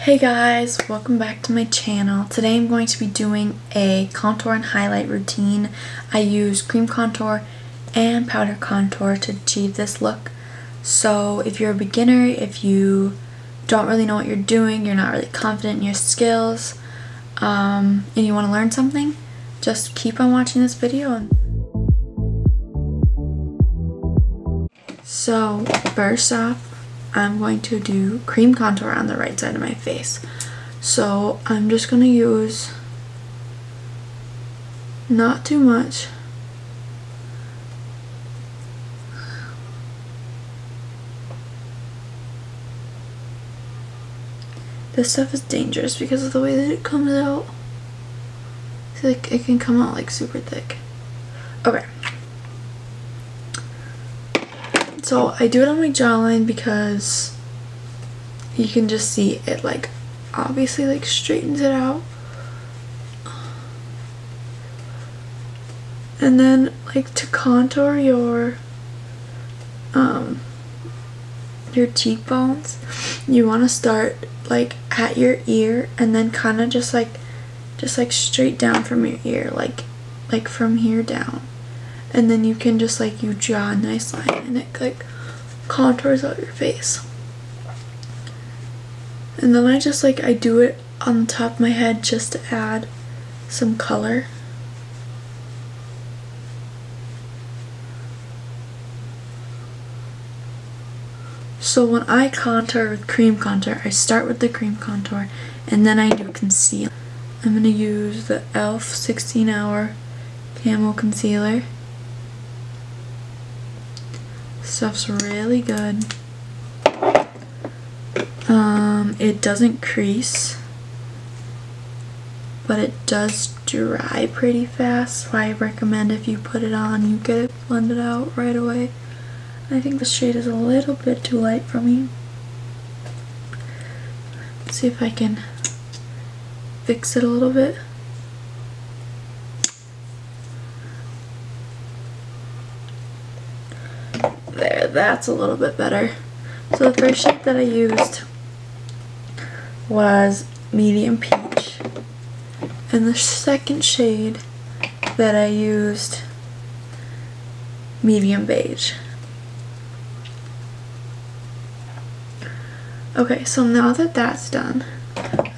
Hey guys, welcome back to my channel. Today I'm going to be doing a contour and highlight routine. I use cream contour and powder contour to achieve this look. So if you're a beginner, if you don't really know what you're doing, you're not really confident in your skills, and you want to learn something, just keep on watching this video. So first off, I'm going to do cream contour on the right side of my face. So I'm just going to use not too much. This stuff is dangerous because of the way that it comes out. I feel like it can come out like super thick. Okay. So I do it on my jawline because you can just see it like obviously like straightens it out. And then like to contour your cheekbones, you want to start like at your ear and then kind of just like straight down from your ear, like from here down. And then you can just like you draw a nice line and it like contours out your face. And then I just like I do it on the top of my head just to add some color. So when I contour with cream contour, I start with the cream contour and then I do conceal. I'm going to use the e.l.f. 16 Hour Camo Concealer. Stuff's really good. It doesn't crease, but it does dry pretty fast, so I recommend if you put it on, you get it blended out right away. I think the shade is a little bit too light for me. Let's see if I can fix it a little bit. There, that's a little bit better. So the first shade that I used was Medium Peach, and the second shade that I used, Medium Beige. Okay, so now that that's done,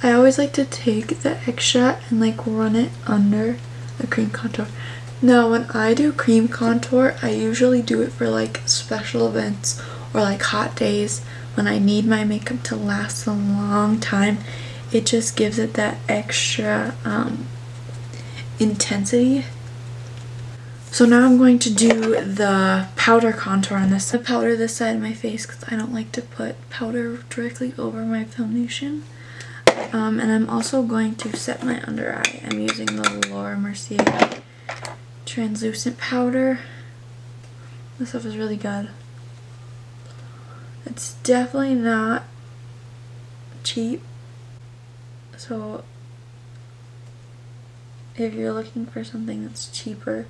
I always like to take the extra and like run it under the cream contour. Now when I do cream contour, I usually do it for like special events or like hot days when I need my makeup to last a long time. It just gives it that extra intensity. So now I'm going to do the powder contour on this. I powder this side of my face because I don't like to put powder directly over my foundation. And I'm also going to set my under eye. I'm using the Mercier translucent powder. This stuff is really good. It's definitely not cheap, so if you're looking for something that's cheaper,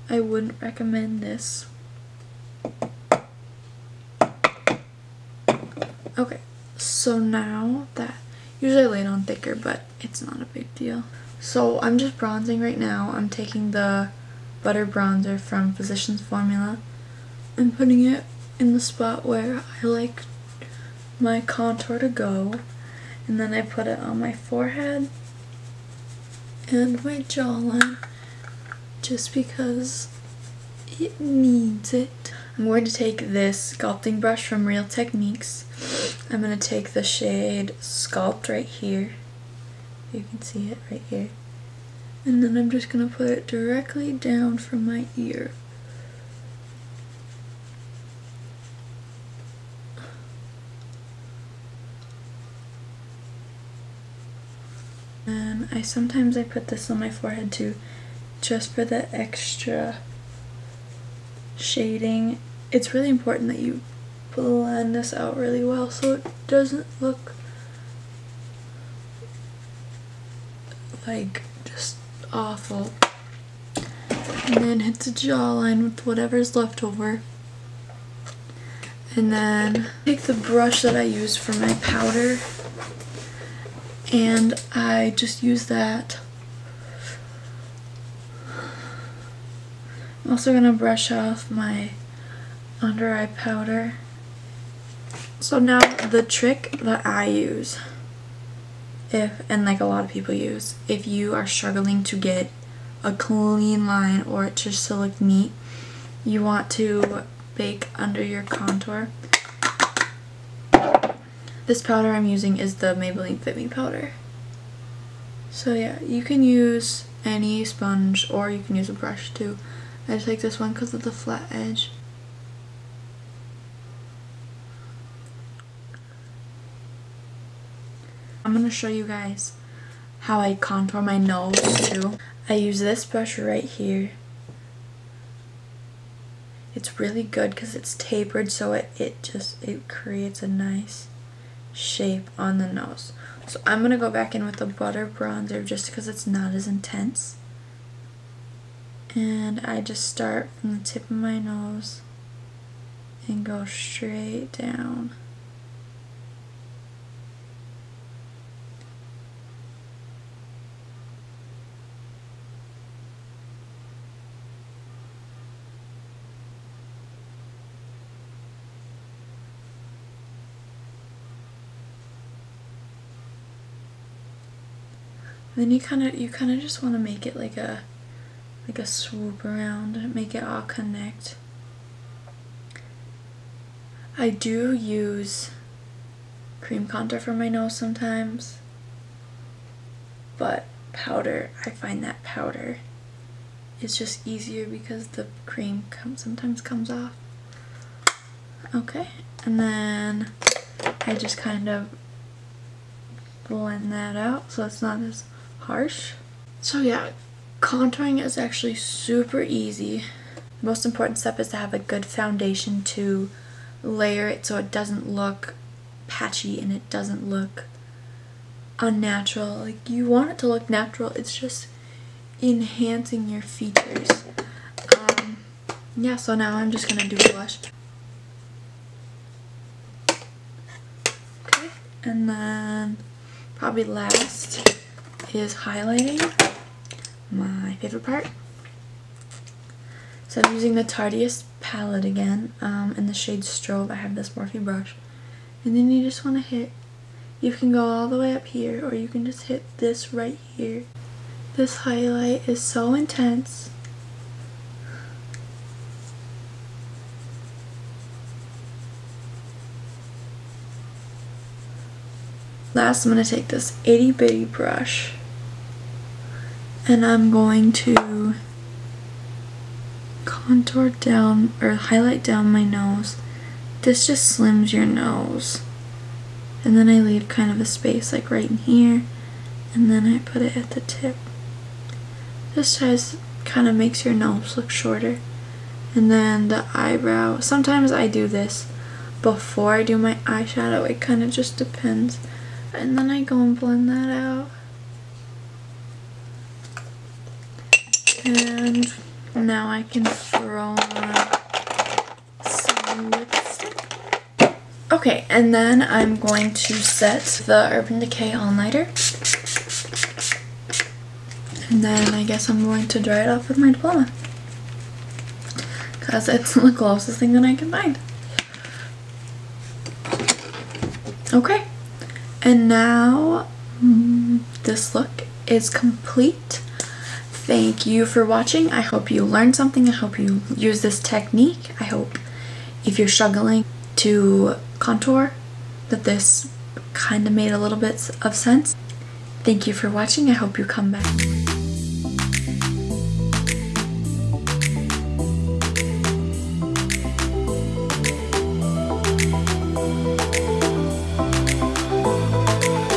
I wouldn't recommend this. Okay, so now that, usually I lay it on thicker, but it's not a big deal. So I'm just bronzing right now. I'm taking the butter bronzer from Physicians Formula and putting it in the spot where I like my contour to go, and then I put it on my forehead and my jawline just because it needs it. I'm going to take this sculpting brush from Real Techniques. I'm going to take the shade Sculpt right here. You can see it right here. And then I'm just going to put it directly down from my ear. And sometimes I put this on my forehead too, just for the extra shading. It's really important that you blend this out really well so it doesn't look like just awful. And then hit the jawline with whatever's left over. And then take the brush that I used for my powder and I just use that. I'm also gonna brush off my under eye powder. So now the trick that I use, and like a lot of people use, if you are struggling to get a clean line or it just to look neat, you want to bake under your contour. This powder I'm using is the Maybelline Fit Me powder. So yeah, you can use any sponge or you can use a brush too. I just like this one because of the flat edge. I'm going to show you guys how I contour my nose too. I use this brush right here. It's really good because it's tapered, so it creates a nice shape on the nose. So I'm going to go back in with the butter bronzer just because it's not as intense. And I just start from the tip of my nose and go straight down. Then you kind of just want to make it like a swoop around, make it all connect. I do use cream contour for my nose sometimes, but powder, I find that powder is just easier because the cream sometimes comes off. Okay, and then I just kind of blend that out so it's not as harsh. So yeah, contouring is actually super easy. The most important step is to have a good foundation to layer it so it doesn't look patchy and it doesn't look unnatural. Like, you want it to look natural, it's just enhancing your features. Yeah, so now I'm just gonna do blush. Okay, and then probably last is highlighting, my favorite part. So I'm using the Tartiest palette again, in the shade Strobe. I have this Morphe brush. And then you just want to hit, you can go all the way up here, or you can just hit this right here. This highlight is so intense. Last, I'm going to take this itty bitty brush and I'm going to contour down or highlight down my nose. This just slims your nose. And then I leave kind of a space like right in here, and then I put it at the tip. This kind of makes your nose look shorter. And then the eyebrow, sometimes I do this before I do my eyeshadow, it kind of just depends. And then I go and blend that out. And now I can throw on some lipstick. Okay, and then I'm going to set the Urban Decay all-nighter. And then I guess I'm going to dry it off with my diploma, because it's the closest thing that I can find. Okay, and now this look is complete. Thank you for watching. I hope you learned something. I hope you use this technique. I hope if you're struggling to contour that this kind of made a little bit of sense. Thank you for watching. I hope you come back.